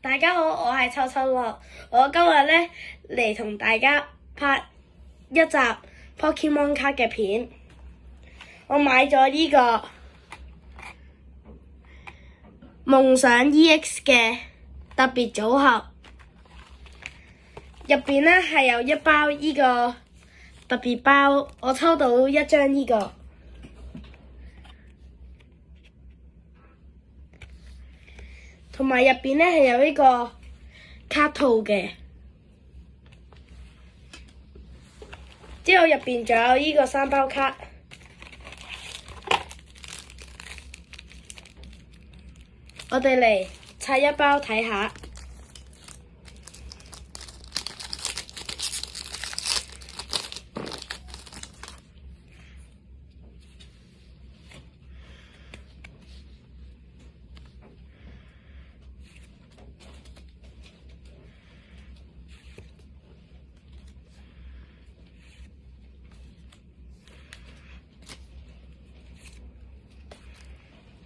大家好，我係臭臭樂，我今日咧嚟同大家拍一集 Pokemon 卡嘅片。我買咗呢個夢想 EX 嘅特別組合，入邊咧係有一包呢個特別包，我抽到一張呢個，同埋入邊咧係有呢個卡套嘅，之後入邊仲有呢個3包卡。我哋嚟拆一包睇下。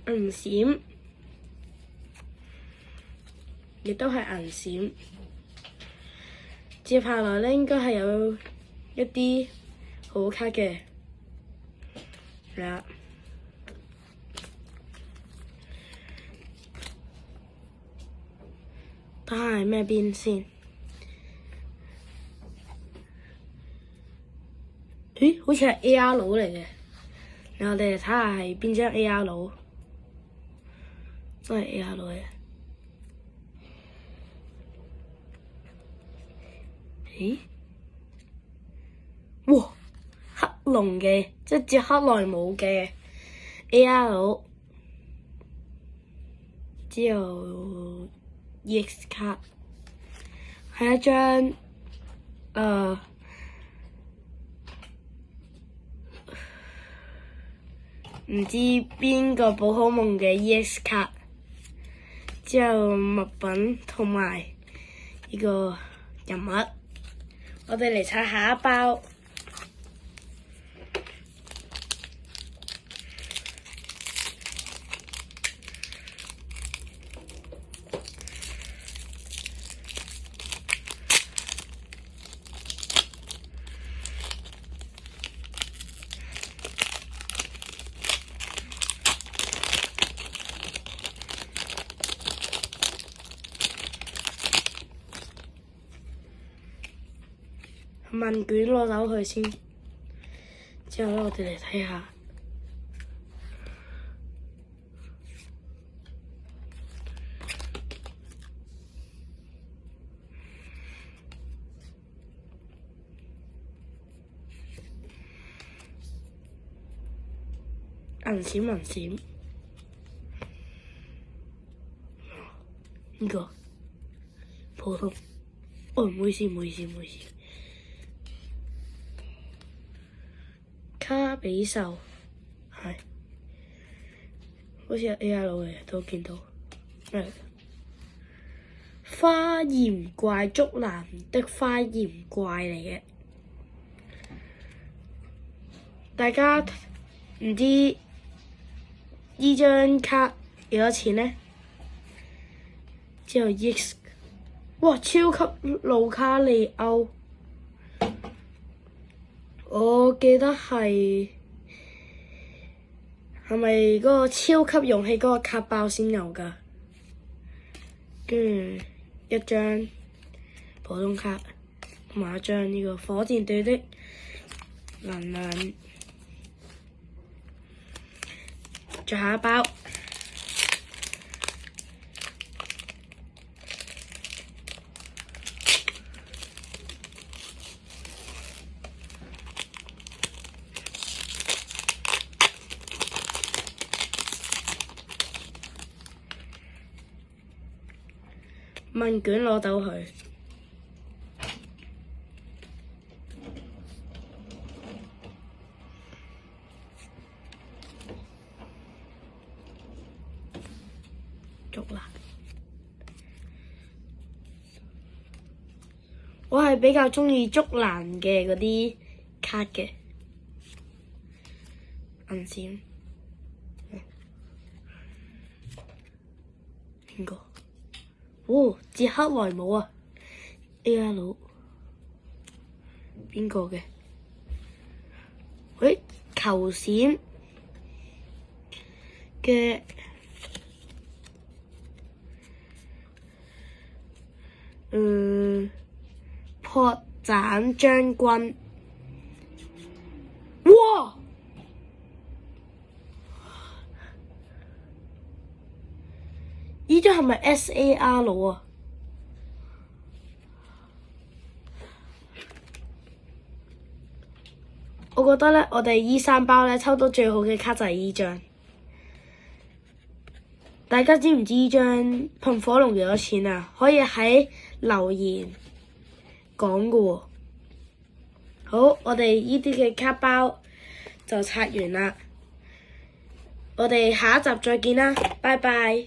銀閃，亦都係銀閃。接下來咧，應該係有一啲好卡嘅，係啦。睇下係咩邊先？咦，好似係 AR 佬嚟嘅。然後我哋嚟睇下係邊張 AR 佬，都係 AR 佬嘅。咦？哇！黑龍嘅，即係隻克萊姆嘅 AR 佬，之後 EX 卡係一張唔知邊個寶可夢嘅 EX 卡，之後物品同埋呢個人物。我哋嚟拆下一包。問卷攞走佢先，之後咧我哋嚟睇下銀閃，呢個普通，哦，唔好意思。卡比獸係，好似係 AR 佬嘅，都見到。花鹽怪竹蘭的花鹽怪嚟嘅，大家唔知呢張卡幾多錢呢？之後 EX， 哇，超級路卡利歐。我記得係咪嗰個超級勇氣嗰個卡包先有㗎？跟住一張普通卡，同埋一張呢個火箭隊的能量。最後一包。問卷攞走佢，竹蘭。我係比較鍾意竹蘭嘅嗰啲卡嘅銀閃。邊個？哦，捷克萊姆啊 ，AR 邊個嘅？喂，球閃嘅破斬將軍。哇！呢張係咪 SAR 啊？我覺得咧，我哋依3包咧抽到最好嘅卡就係依張。大家知唔知依張噴火龍幾多錢啊？可以喺留言講噶喎。好，我哋依啲嘅卡包就拆完啦。我哋下一集再見啦，拜拜。